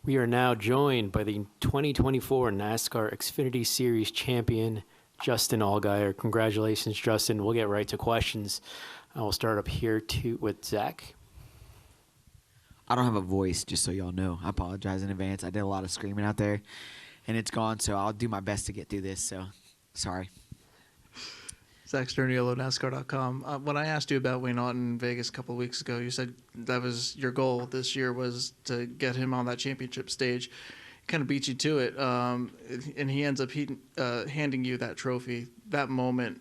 We are now joined by the 2024 NASCAR Xfinity Series champion, Justin Allgaier. Congratulations, Justin. We'll get right to questions. I will start up here with Zach. I don't have a voice, just so y'all know. I apologize in advance. I did a lot of screaming out there, and it's gone, so I'll do my best to get through this, so sorry. Zach Sterniolo, NASCAR.com. When I asked you about Wayne Auton in Vegas a couple of weeks ago, you said that was your goal this year was to get him on that championship stage. Kind of beat you to it, and he ends up handing you that trophy. That moment,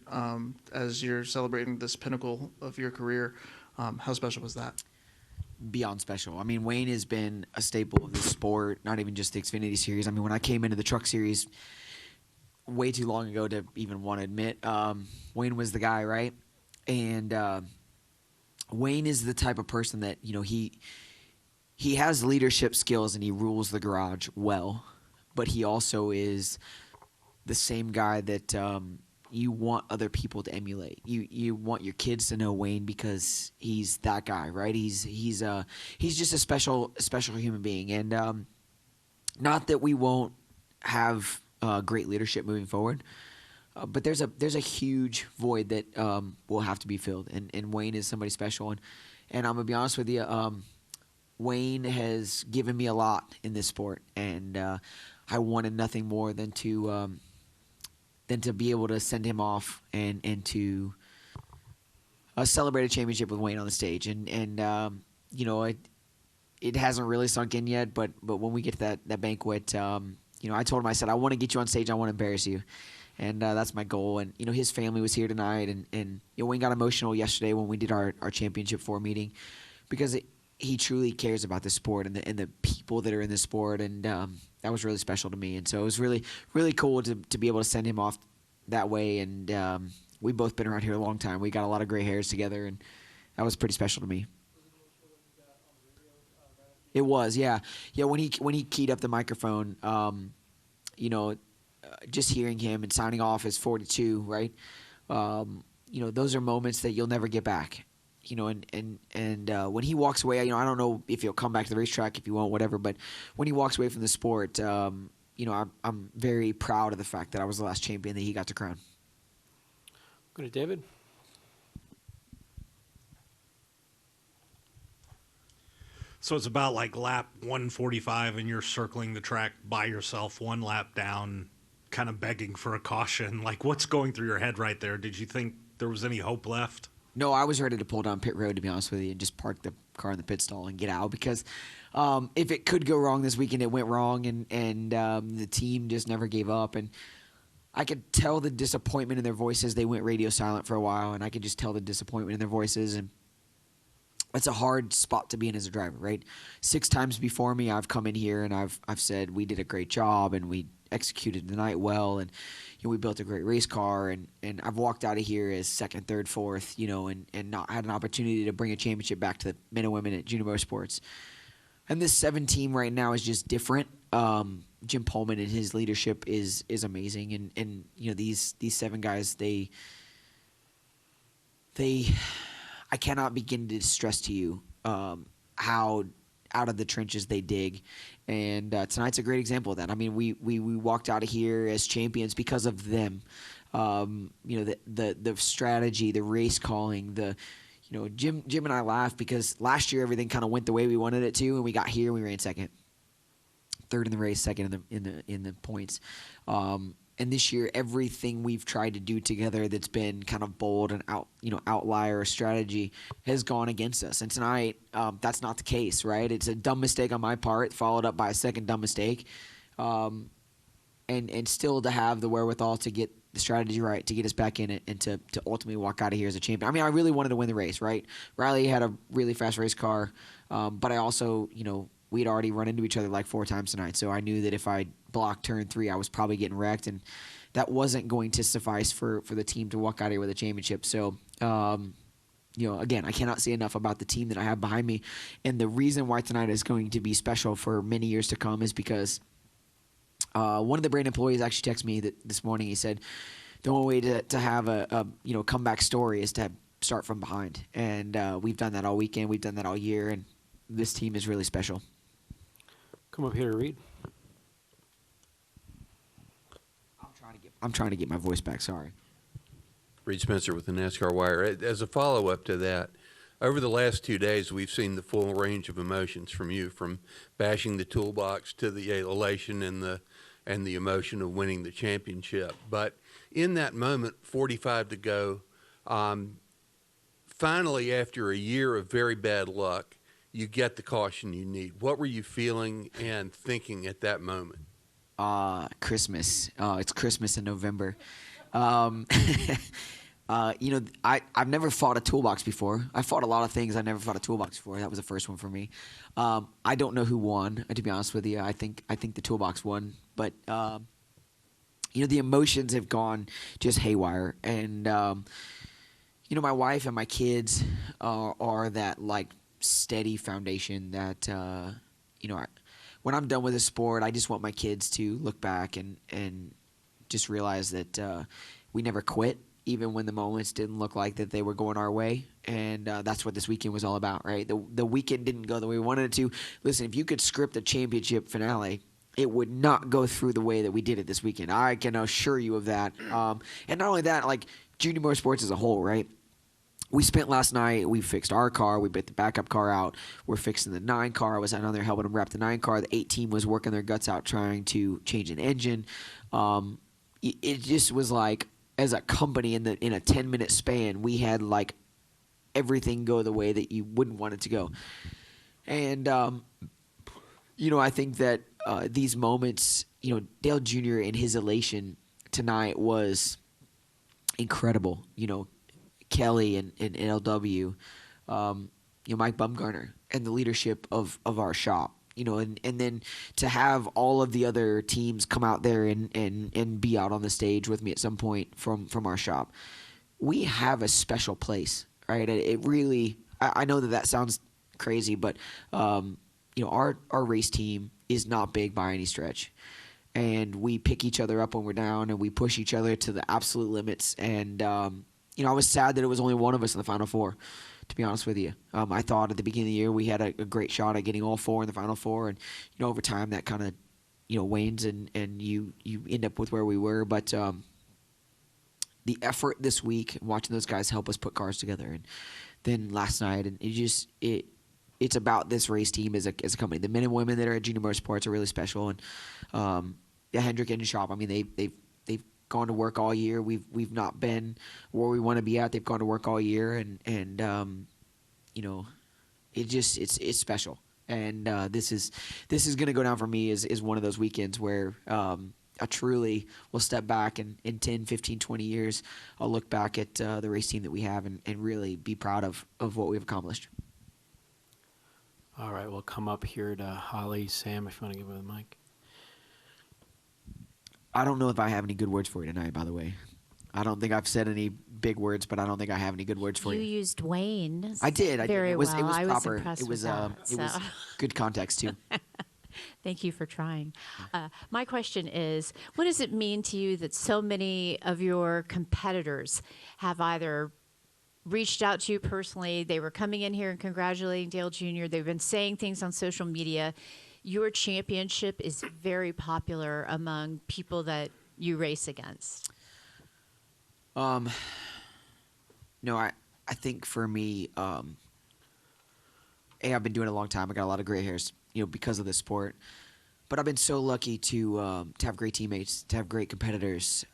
as you're celebrating this pinnacle of your career, how special was that? Beyond special. I mean, Wayne has been a staple of the sport, not even just the Xfinity Series. I mean, when I came into the Truck Series way too long ago to even want to admit, Wayne was the guy, right? And Wayne is the type of person that, you know, he has leadership skills and he rules the garage well, but he also is the same guy that you want other people to emulate. You want your kids to know Wayne because he's that guy, right? He's just a special human being, and not that we won't have great leadership moving forward, but there's a huge void that will have to be filled, and Wayne is somebody special, and I'm gonna be honest with you, Wayne has given me a lot in this sport, and I wanted nothing more than to be able to send him off and to celebrate a championship with Wayne on the stage, and you know, it hasn't really sunk in yet, but when we get to that banquet, you know, I told him, I said, I want to get you on stage, I want to embarrass you. And that's my goal. And, you know, his family was here tonight. And you know, Wayne got emotional yesterday when we did our championship 4 meeting because he truly cares about the sport and the people that are in the sport. And that was really special to me. And so it was really, really cool to be able to send him off that way. And we've both been around here a long time. We got a lot of gray hairs together. And that was pretty special to me. It was, yeah. Yeah, when he keyed up the microphone, you know, just hearing him and signing off as 42, right? You know, those are moments that you'll never get back. You know, and when he walks away, you know, I don't know if he'll come back to the racetrack, if he won't, whatever. But when he walks away from the sport, you know, I'm very proud of the fact that I was the last champion that he got to crown. Go to David. So it's about like lap 145 and you're circling the track by yourself, one lap down, kind of begging for a caution. Like, what's going through your head right there? Did you think there was any hope left? No, I was ready to pull down pit road, to be honest with you, and just park the car in the pit stall and get out because if it could go wrong this weekend, it went wrong, and the team just never gave up. And I could tell the disappointment in their voices. They went radio silent for a while, and I could just tell the disappointment in their voices. And it's a hard spot to be in as a driver, right? 6 times before me, I've come in here and I've said we did a great job and we executed the night well, and you know, we built a great race car, and I've walked out of here as 2nd, 3rd, 4th, you know, and not had an opportunity to bring a championship back to the men and women at Junior Motorsports. And this 7 team right now is just different. Jim Pullman and his leadership is amazing, and you know, these 7 guys, they I cannot begin to stress to you how out of the trenches they dig, and tonight's a great example of that. I mean, we walked out of here as champions because of them. You know, the strategy, the race calling, you know, Jim and I laugh because last year everything kind of went the way we wanted it to, and we got here and we ran 2nd, 3rd in the race, 2nd in the points. And this year, everything we've tried to do together that's been kind of bold and outlier or strategy has gone against us. And tonight, that's not the case, right? It's a dumb mistake on my part, followed up by a second dumb mistake, and still to have the wherewithal to get the strategy right, to get us back in it, and to ultimately walk out of here as a champion. I mean, I really wanted to win the race, right? Riley had a really fast race car, but I also, you know, we'd already run into each other like 4 times tonight, so I knew that if I blocked turn 3, I was probably getting wrecked, and that wasn't going to suffice for the team to walk out here with a championship. So, you know, again, I cannot say enough about the team that I have behind me, and the reason why tonight is going to be special for many years to come is because one of the brand employees actually texted me this morning. He said the only way to have a you know, comeback story is to start from behind, and we've done that all weekend. We've done that all year, and this team is really special. Come up here to read. I'm trying to get my voice back. Sorry. Reed Spencer with the NASCAR Wire. As a follow-up to that, over the last 2 days, we've seen the full range of emotions from you, from bashing the toolbox to the elation and the emotion of winning the championship. But in that moment, 45 to go, finally, after a year of very bad luck, you get the caution you need. What were you feeling and thinking at that moment? Christmas. It's Christmas in November. I've never fought a toolbox before. I fought a lot of things. I never fought a toolbox before. That was the first one for me. I don't know who won, to be honest with you. I think the toolbox won. But, the emotions have gone just haywire. And, my wife and my kids are that, steady foundation that, when I'm done with the sport, I just want my kids to look back and just realize that we never quit, even when the moments didn't look like that they were going our way. And that's what this weekend was all about, right? The weekend didn't go the way we wanted it to. Listen, if you could script a championship finale, it would not go through the way that we did it this weekend. I can assure you of that. And not only that, junior motorsports as a whole, right? We spent last night, we fixed our car, we bit the backup car out, we're fixing the 9 car, I was out on there helping them wrap the 9 car, the 8 team was working their guts out trying to change an engine. It just was like, as a company in a 10-minute span, we had everything go the way that you wouldn't want it to go. And, I think that these moments, Dale Jr. and his elation tonight was incredible. Kelly and LW, Mike Bumgarner, and the leadership of our shop, and then to have all of the other teams come out there and be out on the stage with me at some point from our shop. We have a special place, right? It really, I know that sounds crazy, but, our race team is not big by any stretch. And we pick each other up when we're down, and we push each other to the absolute limits. And, I was sad that it was only one of us in the Final Four, to be honest with you. I thought at the beginning of the year we had a great shot at getting all 4 in the Final Four, and over time that kind of wanes and you end up with where we were. But the effort this week, watching those guys help us put cars together, and then last night, and it's about this race team as a company. The men and women that are at Junior Motorsports are really special, and Hendrick Engine Shop. I mean, they've gone to work all year. We've not been where we want to be at. They've gone to work all year, and it's special. And this is going to go down for me as one of those weekends where I truly will step back and in 10, 15, 20 years, I'll look back at the race team that we have and really be proud of what we've accomplished. All right, we'll come up here to Holly, Sam, if you want to give her the mic. I don't know if I have any good words for you tonight, by the way. I don't think I've said any big words, but I don't think I have any good words for you. You used Wayne. I did. It was proper. I was impressed with that, it was good context too. Thank you for trying. My question is, what does it mean to you that so many of your competitors have either reached out to you personally, they were coming in here and congratulating Dale Jr., they've been saying things on social media. Your championship is very popular among people that you race against. No, I think for me, I've been doing it a long time. I got a lot of gray hairs, because of this sport. But I've been so lucky to have great teammates, to have great competitors.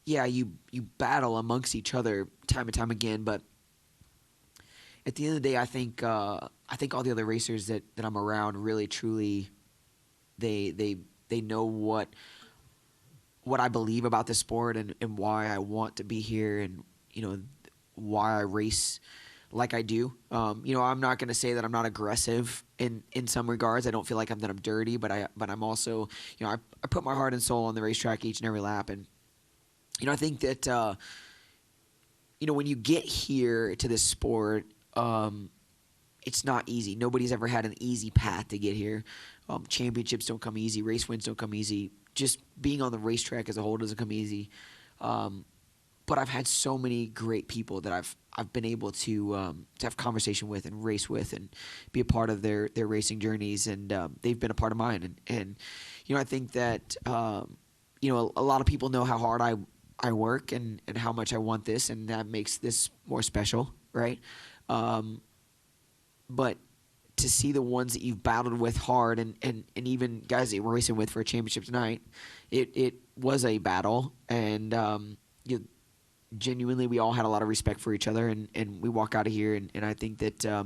You battle amongst each other time and time again, but at the end of the day, I think all the other racers that I'm around really truly they know what I believe about the sport and why I want to be here and why I race like I do. I'm not going to say that I'm not aggressive in some regards. I don't feel like I'm dirty, but I'm also I put my heart and soul on the racetrack each and every lap, and I think that when you get here to this sport, it's not easy. Nobody's ever had an easy path to get here. Championships don't come easy. Race wins don't come easy. Just being on the racetrack as a whole doesn't come easy. But but I've had so many great people that I've been able to have conversation with and race with and be a part of their racing journeys, and they've been a part of mine. And I think that a lot of people know how hard I work and how much I want this, and that makes this more special, right? But to see the ones that you've battled with hard and even guys that you're racing with for a championship tonight, it was a battle, and genuinely we all had a lot of respect for each other, and we walk out of here, and I think that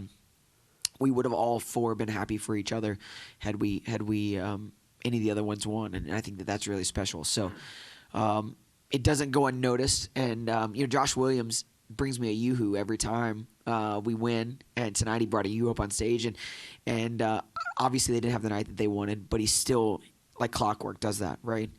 we would have all four been happy for each other had we any of the other ones won, and I think that that's really special. So it doesn't go unnoticed, and Josh Williams brings me a yoo-hoo every time we win, and tonight he brought a yoo-hoo up on stage, and obviously they didn't have the night that they wanted, but he still, like clockwork, does that, right?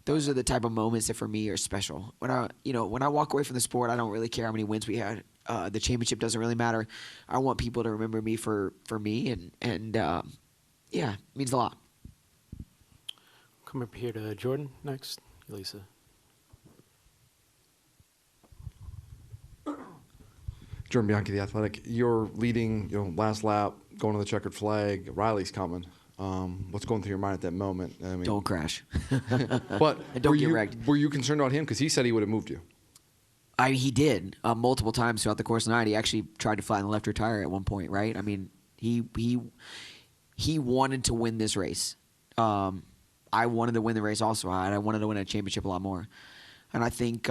Those are the type of moments that for me are special. When I walk away from the sport, I don't really care how many wins we had. The championship doesn't really matter. I want people to remember me for me, and it means a lot. Come up here to Jordan next, Lisa. Jordan Bianchi, The Athletic. You're leading, last lap, going to the checkered flag. Riley's coming. What's going through your mind at that moment? I mean, Don't crash. But And don't get wrecked. Were you concerned about him? Because he said he would have moved you. He did multiple times throughout the course of the night. He actually tried to flatten the left rear tire at one point, right? I mean, he wanted to win this race. I wanted to win the race also. I wanted to win a championship a lot more. And I think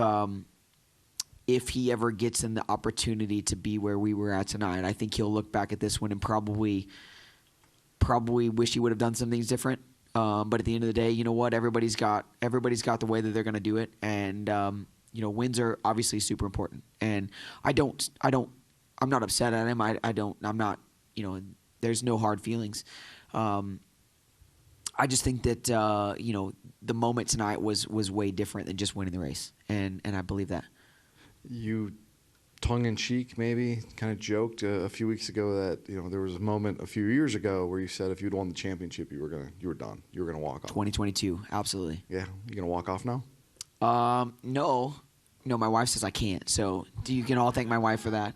if he ever gets in the opportunity to be where we were at tonight, I think he'll look back at this one and probably wish he would have done some things different. But at the end of the day, you know what? Everybody's got the way that they're going to do it, and wins are obviously super important. And I'm not upset at him. I'm not. There's no hard feelings. I just think that the moment tonight was way different than just winning the race, and I believe that. You, tongue-in-cheek maybe, kind of joked a few weeks ago that there was a moment a few years ago where you said if you'd won the championship, you were done. You were gonna walk off. 2022, absolutely. Yeah, you gonna walk off now? No, my wife says I can't. So you can all thank my wife for that.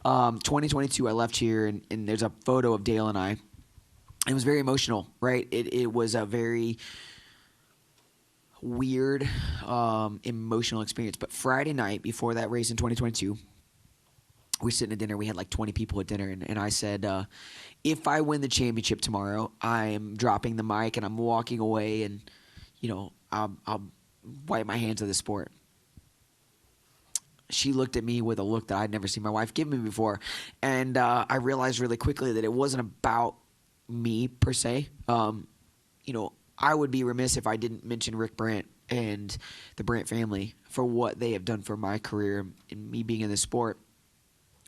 2022, I left here, and there's a photo of Dale and I. It was very emotional, right? It was a very weird, emotional experience. But Friday night before that race in 2022, we were sitting at dinner. We had like 20 people at dinner, and I said, if I win the championship tomorrow, I'm dropping the mic and I'm walking away, and I'll wipe my hands of the sport. She looked at me with a look that I'd never seen my wife give me before, and I realized really quickly that it wasn't about me per se. I would be remiss if I didn't mention Rick Brandt and the Brandt family for what they have done for my career and me being in this sport.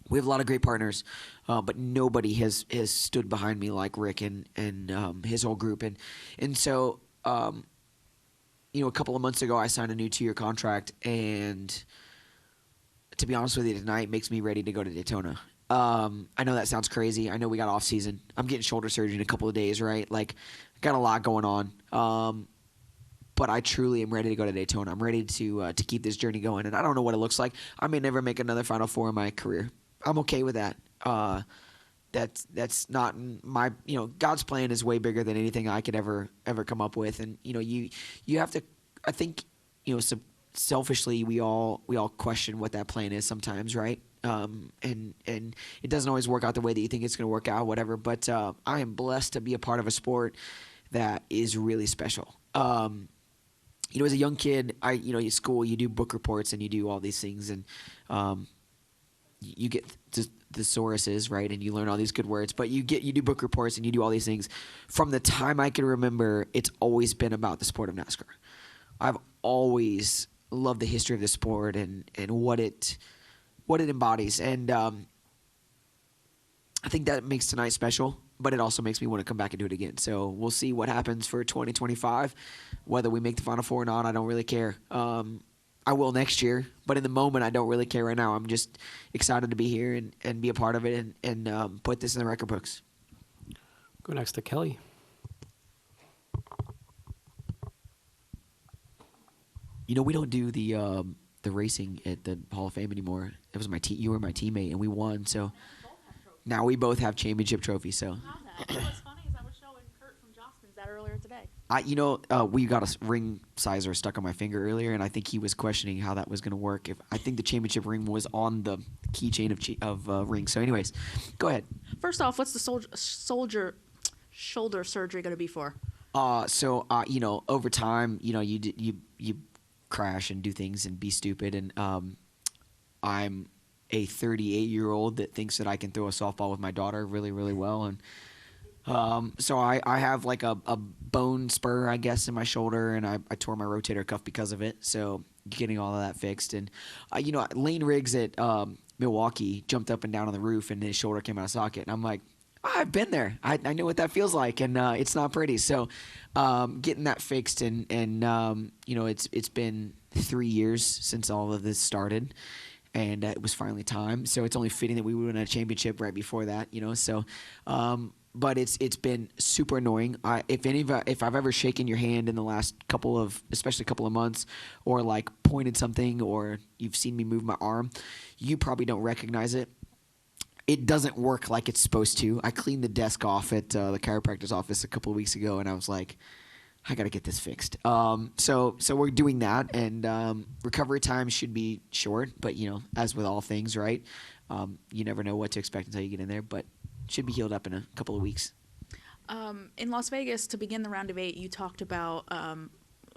We have a lot of great partners, but nobody has stood behind me like Rick and his whole group. And so, a couple of months ago, I signed a new 2-year contract, and to be honest with you, tonight makes me ready to go to Daytona. I know that sounds crazy. I know we got off season. I'm getting shoulder surgery in a couple of days, right? Like, got a lot going on. But I truly am ready to go to Daytona. I'm ready to keep this journey going, and I don't know what it looks like. I may never make another Final Four in my career. I'm okay with that. That's not my. God's plan is way bigger than anything I could ever come up with, and you have to. I think selfishly we all question what that plan is sometimes, right? And it doesn't always work out the way that you think it's going to work out, whatever. But I am blessed to be a part of a sport that is really special. As a young kid, you school, you do book reports and you do all these things, and you get thesauruses, right? And you learn all these good words, but you do book reports and you do all these things. From the time I can remember, it's always been about the sport of NASCAR. I've always loved the history of the sport and what it embodies, and I think that makes tonight special, but it also makes me want to come back and do it again. So we'll see what happens for 2025, whether we make the Final Four or not. I don't really care. I will next year, but in the moment, I don't really care right now. I'm just excited to be here and be a part of it and put this in the record books. Go next to Kelly. We don't do the the racing at the Hall of Fame anymore. It was you were my teammate, and we won. So now we both have championship trophies. So. What's funny is I was showing Kurt from Justin's that earlier today. We got a ring sizer stuck on my finger earlier, and I think he was questioning how that was going to work. I think the championship ring was on the keychain of rings. So, anyways, go ahead. First off, what's the shoulder surgery going to be for? Over time, you crash and do things and be stupid, and I'm a 38-year-old that thinks that I can throw a softball with my daughter really, really well, and so I have like a bone spur, I guess, in my shoulder, and I tore my rotator cuff because of it. So getting all of that fixed, and Lane Riggs at Milwaukee jumped up and down on the roof, and his shoulder came out of socket, and I'm like, I've been there. I know what that feels like, and it's not pretty. So getting that fixed, and it's been 3 years since all of this started. And it was finally time. So it's only fitting that we would win a championship right before that, So, but it's been super annoying. If I've ever shaken your hand in the last couple of months, or like pointed something, or you've seen me move my arm, you probably don't recognize it. It doesn't work like it's supposed to. I cleaned the desk off at the chiropractor's office a couple of weeks ago, and I was like, I got to get this fixed. So we're doing that, and recovery time should be short, but as with all things, right? You never know what to expect until you get in there, but should be healed up in a couple of weeks. In Las Vegas, to begin the round of 8, you talked about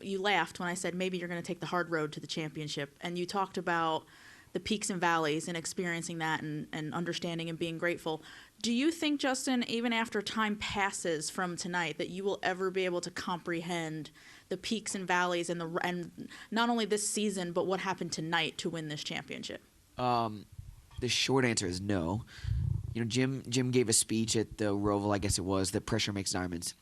you laughed when I said maybe you're going to take the hard road to the championship, and you talked about the peaks and valleys and experiencing that and understanding and being grateful. Do you think, Justin, even after time passes from tonight, that you will ever be able to comprehend the peaks and valleys and not only this season, but what happened tonight to win this championship? The short answer is no. Jim gave a speech at the Roval, I guess it was, that pressure makes diamonds.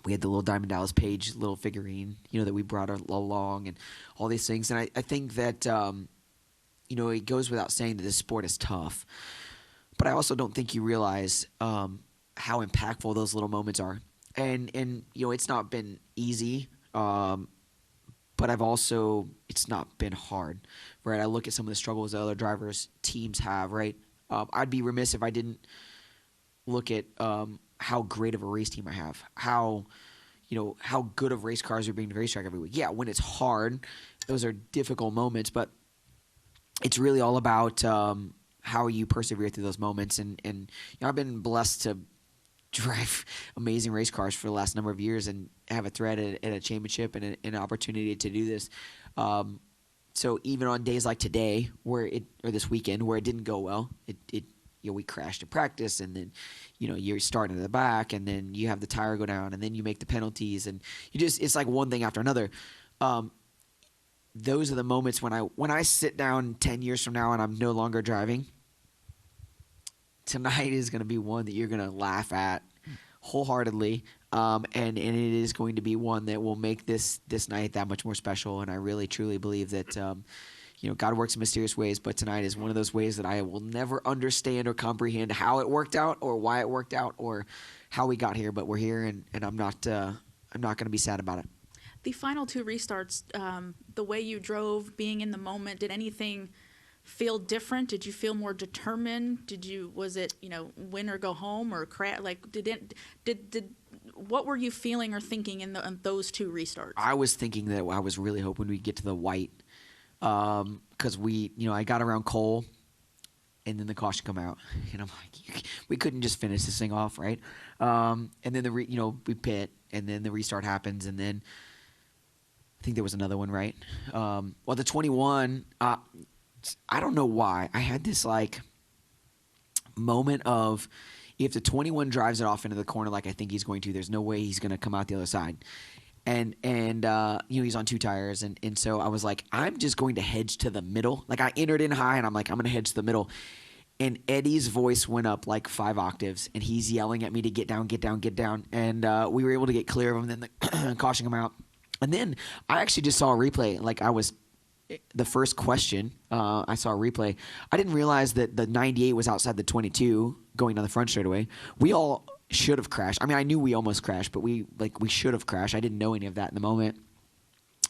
We had the little Diamond Dallas Page little figurine, that we brought along, and all these things. And I think that, it goes without saying that this sport is tough. But I also don't think you realize how impactful those little moments are. And it's not been easy, but it's not been hard, right? I look at some of the struggles that other drivers' teams have, right? I'd be remiss if I didn't look at how great of a race team I have, how good of race cars are being to the racetrack every week. Yeah, when it's hard, those are difficult moments, but it's really all about how you persevere through those moments. And I've been blessed to drive amazing race cars for the last number of years and have a threat at a championship and an opportunity to do this. So even on days like today, or this weekend, where it didn't go well, we crashed in practice, and then you're starting at the back, and then you have the tire go down, and then you make the penalties, and it's like one thing after another. Those are the moments when I sit down 10 years from now and I'm no longer driving. Tonight is going to be one that you're going to laugh at wholeheartedly, and it is going to be one that will make this night that much more special. And I really truly believe that God works in mysterious ways, but tonight is one of those ways that I will never understand or comprehend how it worked out, or why it worked out, or how we got here. But we're here, and I'm not going to be sad about it. The final 2 restarts, the way you drove, being in the moment, did anything feel different? Did you feel more determined? Was it win or go home, or crash? Like what were you feeling or thinking in those 2 restarts? I was thinking that I was really hoping we'd get to the white, because I got around Cole, and then the caution come out, and I'm like, we couldn't just finish this thing off, right? And then we pit, and then the restart happens, and then I think there was another one, right? The 21, I don't know why. I had this moment of, if the 21 drives it off into the corner like I think he's going to, there's no way he's going to come out the other side. And he's on 2 tires, and so I was like, I'm just going to hedge to the middle. Like, I entered in high, and I'm like, I'm going to hedge to the middle. And Eddie's voice went up like 5 octaves, and he's yelling at me to get down, get down, get down. And we were able to get clear of him, then the caution him out. And then I actually just saw a replay. Like, the first question, I saw a replay. I didn't realize that the 98 was outside the 22 going down the front straightaway. We all should have crashed. I mean, I knew we almost crashed, but we should have crashed. I didn't know any of that in the moment.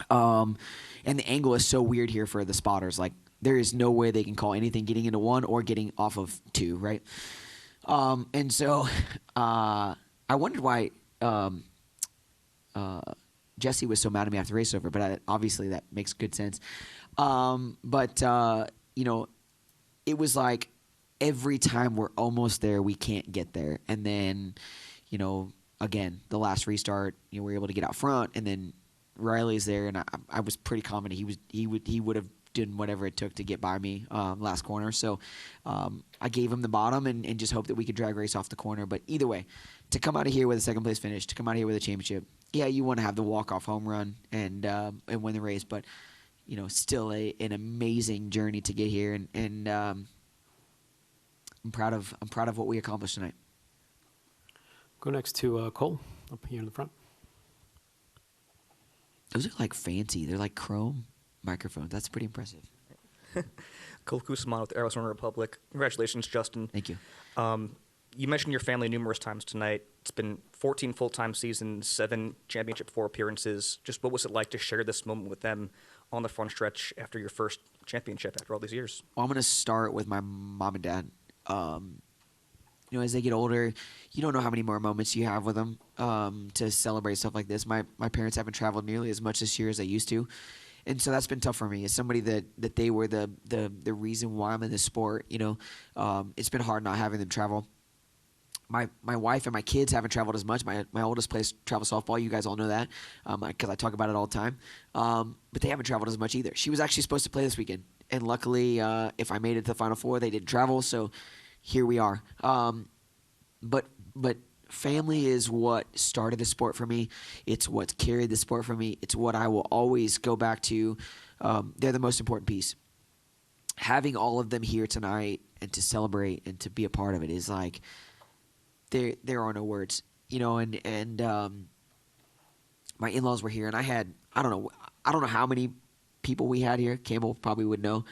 And the angle is so weird here for the spotters. Like, there is no way they can call anything getting into 1 or getting off of 2, right? And so I wondered why Jesse was so mad at me after the race over, but obviously that makes good sense. You know, it was like every time we're almost there, we can't get there. And then, you know, again, the last restart, you know, we were able to get out front, and then Riley's there, and I was pretty confident he would have done whatever it took to get by me last corner. So I gave him the bottom and just hoped that we could drag race off the corner. But either way, to come out of here with a second place finish, to come out of here with a championship, yeah, you want to have the walk-off home run and win the race, but you know, still an amazing journey to get here, and I'm proud of what we accomplished tonight. Go next to Cole up here in the front. Those are like fancy. They're like chrome microphones. That's pretty impressive. Cole Kusaman with Arizona Republic. Congratulations, Justin. Thank you. You mentioned your family numerous times tonight. It's been 14 full-time seasons, 7 championship 4 appearances. Just what was it like to share this moment with them on the front stretch after your first championship after all these years? Well, I'm going to start with my mom and dad. You know, as they get older, you don't know how many more moments you have with them to celebrate stuff like this. My parents haven't traveled nearly as much this year as they used to. And so that's been tough for me. As somebody that they were the reason why I'm in this sport, you know, it's been hard not having them travel. My wife and my kids haven't traveled as much. My oldest plays travel softball. You guys all know that because I talk about it all the time. But they haven't traveled as much either. She was actually supposed to play this weekend. And luckily, if I made it to the Final Four, they didn't travel. So here we are. But family is what started the sport for me. It's what's carried the sport for me. It's what I will always go back to. They're the most important piece. Having all of them here tonight and to celebrate and to be a part of it is like there are no words, you know. And my in-laws were here, and I don't know how many people we had here. Campbell probably would know.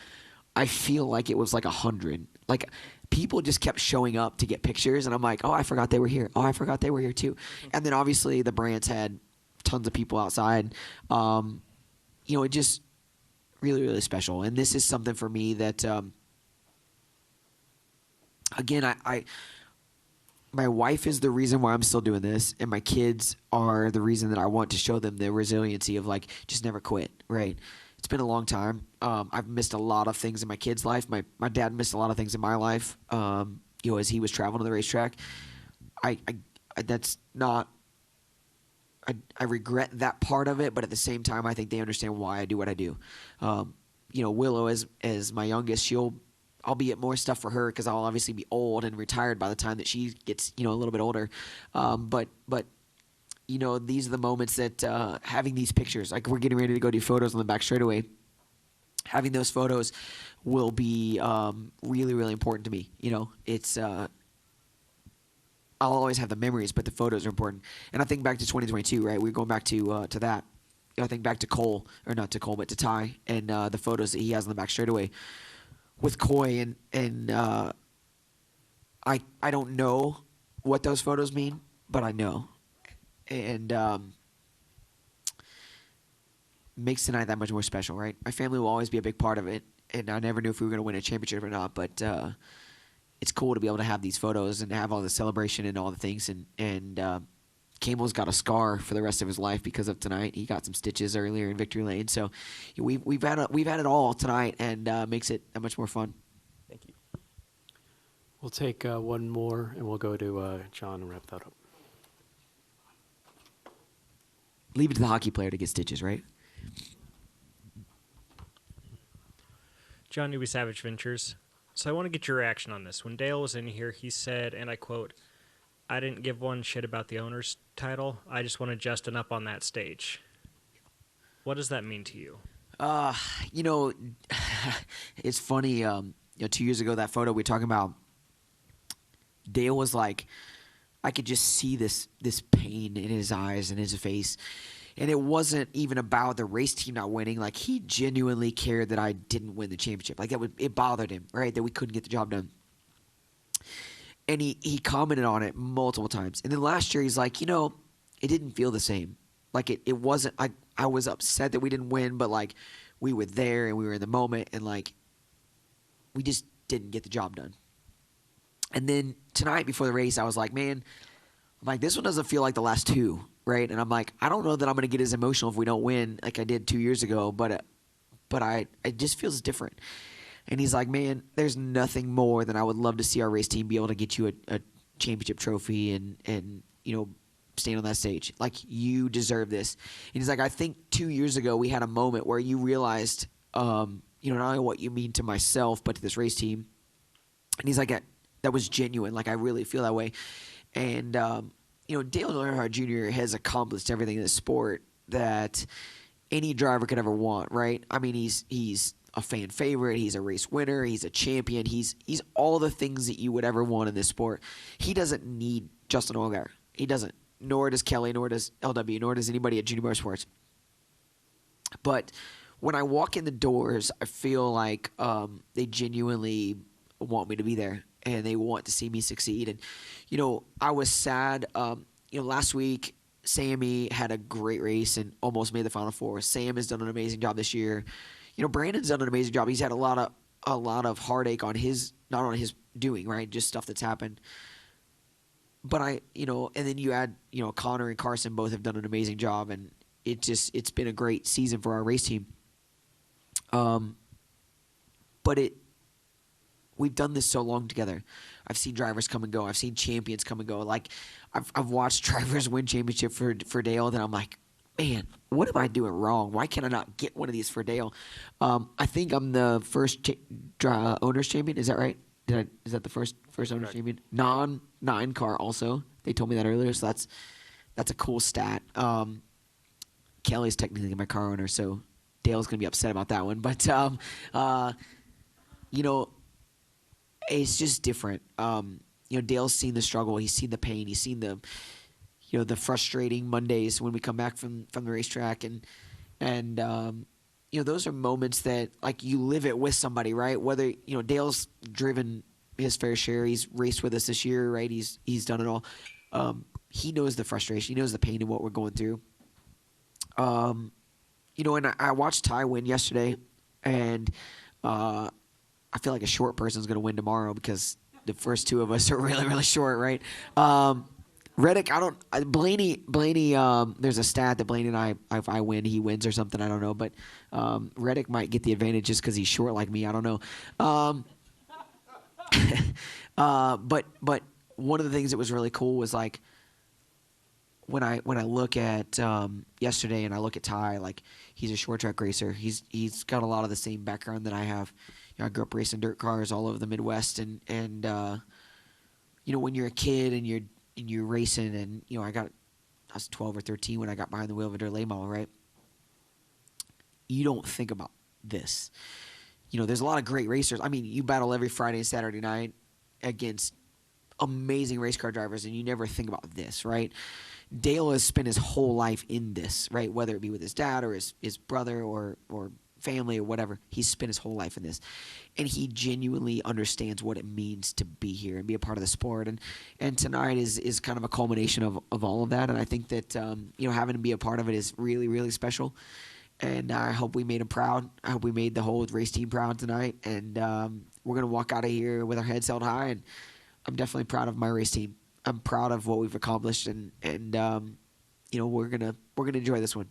I feel like it was like 100. Like, people just kept showing up to get pictures, and I'm like, oh, I forgot they were here. Oh, I forgot they were here too. And then obviously the Brants had tons of people outside. You know, it just really, really special. And this is something for me that, again, my wife is the reason why I'm still doing this, and my kids are the reason that I want to show them the resiliency of, like, just never quit, right? It's been a long time. I've missed a lot of things in my kid's life. My dad missed a lot of things in my life, you know, as he was traveling to the racetrack. That's not – I regret that part of it, but at the same time, I think they understand why I do what I do. You know, Willow, as my youngest, I'll be at more stuff for her because I'll obviously be old and retired by the time that she gets, you know, a little bit older. But you know, these are the moments that having these pictures, like we're getting ready to go do photos on the back straightaway, having those photos will be really, really important to me. You know, it's I'll always have the memories, but the photos are important. And I think back to 2022, right? We're going back to that. I think back to Cole, or not to Cole, but to Ty, and the photos that he has on the back straightaway with Coy, and I don't know what those photos mean, but I know. And makes tonight that much more special, right? My family will always be a big part of it, and I never knew if we were going to win a championship or not, but it's cool to be able to have these photos and have all the celebration and all the things. And Campbell's got a scar for the rest of his life because of tonight. He got some stitches earlier in Victory Lane, so we've had it all tonight, and makes it that much more fun. Thank you. We'll take one more, and we'll go to John and wrap that up. Leave it to the hockey player to get stitches, right? John Newby, Savage Ventures. So I want to get your reaction on this. When Dale was in here, he said, and I quote, "I didn't give one shit about the owner's title. I just wanted Justin up on that stage." What does that mean to you? You know, it's funny. You know, 2 years ago, that photo we were talking about, Dale was like, I could just see this pain in his eyes and his face. And it wasn't even about the race team not winning. Like, he genuinely cared that I didn't win the championship. Like, it bothered him, right, that we couldn't get the job done. And he commented on it multiple times. And then last year, he's like, you know, it didn't feel the same. Like, it wasn't – I was upset that we didn't win, but like we were there and we were in the moment, and like we just didn't get the job done. And then tonight before the race, I was like, man, I'm like, this one doesn't feel like the last two, right? And I'm like, I don't know that I'm going to get as emotional if we don't win like I did 2 years ago, but it just feels different. And he's like, man, there's nothing more than I would love to see our race team be able to get you a championship trophy and stand on that stage. Like, you deserve this. And he's like, I think 2 years ago we had a moment where you realized, not only what you mean to myself, but to this race team. And he's like, that was genuine. Like, I really feel that way. And, Dale Earnhardt Jr. has accomplished everything in the sport that any driver could ever want, right? I mean, he's a fan favorite. He's a race winner. He's a champion. He's all the things that you would ever want in this sport. He doesn't need Justin Allgaier. He doesn't. Nor does Kelly, nor does LW, nor does anybody at Junior Motorsports. But when I walk in the doors, I feel like they genuinely want me to be there, and they want to see me succeed. And, I was sad. Last week, Sammy had a great race and almost made the Final Four. Sam has done an amazing job this year. Brandon's done an amazing job. He's had a lot of heartache on not on his doing, right? Just stuff that's happened. But and then you add, Connor and Carson both have done an amazing job, and it's been a great season for our race team. But we've done this so long together. I've seen drivers come and go. I've seen champions come and go. Like, I've watched drivers win championship for Dale, that I'm like, man, what am I doing wrong? Why can't I not get one of these for Dale? I think I'm the first owner's champion. Is that right? Is that the first owner's champion? Non-9 car also. They told me that earlier, so that's a cool stat. Kelly's technically my car owner, so Dale's going to be upset about that one. But, it's just different. Dale's seen the struggle. He's seen the pain. He's seen the frustrating Mondays when we come back from the racetrack. And those are moments that, like, you live it with somebody, right? Whether, Dale's driven his fair share. He's raced with us this year, right? He's done it all. He knows the frustration. He knows the pain of what we're going through. And I watched Ty win yesterday, and I feel like a short person's going to win tomorrow because the first two of us are really, really short, right? Reddick, Blaney, there's a stat that Blaney and I, if I win, he wins or something, I don't know. But Reddick might get the advantage just because he's short like me, I don't know. But one of the things that was really cool was, like, when I look at yesterday and I look at Ty, like, he's a short track racer. He's got a lot of the same background that I have. I grew up racing dirt cars all over the Midwest, and when you're a kid and you're racing, and I was 12 or 13 when I got behind the wheel of a dirt late model, right? You don't think about this. There's a lot of great racers. I mean, you battle every Friday and Saturday night against amazing race car drivers, and you never think about this, right? Dale has spent his whole life in this, right? Whether it be with his dad or his brother or family or whatever, he's spent his whole life in this, and he genuinely understands what it means to be here and be a part of the sport. And tonight is kind of a culmination of all of that. And I think that having to be a part of it is really, really special. And I hope we made him proud. I hope we made the whole race team proud tonight. And we're gonna walk out of here with our heads held high. And I'm definitely proud of my race team. I'm proud of what we've accomplished, and we're gonna enjoy this one.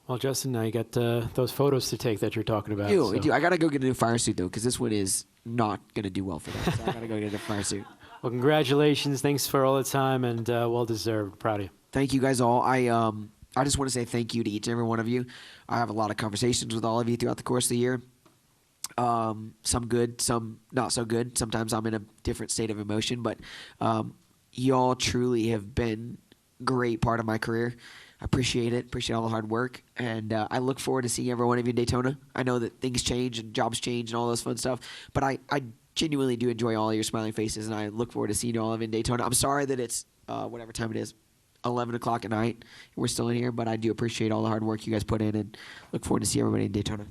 Well, Justin, now you got those photos to take that you're talking about. I do. I gotta go get a new fire suit though, because this one is not gonna do well for that. So I gotta go get a fire suit. Well, congratulations. Thanks for all the time, and well deserved. Proud of you. Thank you guys all. I just want to say thank you to each and every one of you. I have a lot of conversations with all of you throughout the course of the year. Some good, some not so good. Sometimes I'm in a different state of emotion, but y'all truly have been a great part of my career. I appreciate it. Appreciate all the hard work. And I look forward to seeing every one of you in Daytona. I know that things change and jobs change and all those fun stuff, but I genuinely do enjoy all of your smiling faces, and I look forward to seeing you all in Daytona. I'm sorry that it's whatever time it is, 11 o'clock at night. We're still in here, but I do appreciate all the hard work you guys put in, and look forward to seeing everybody in Daytona.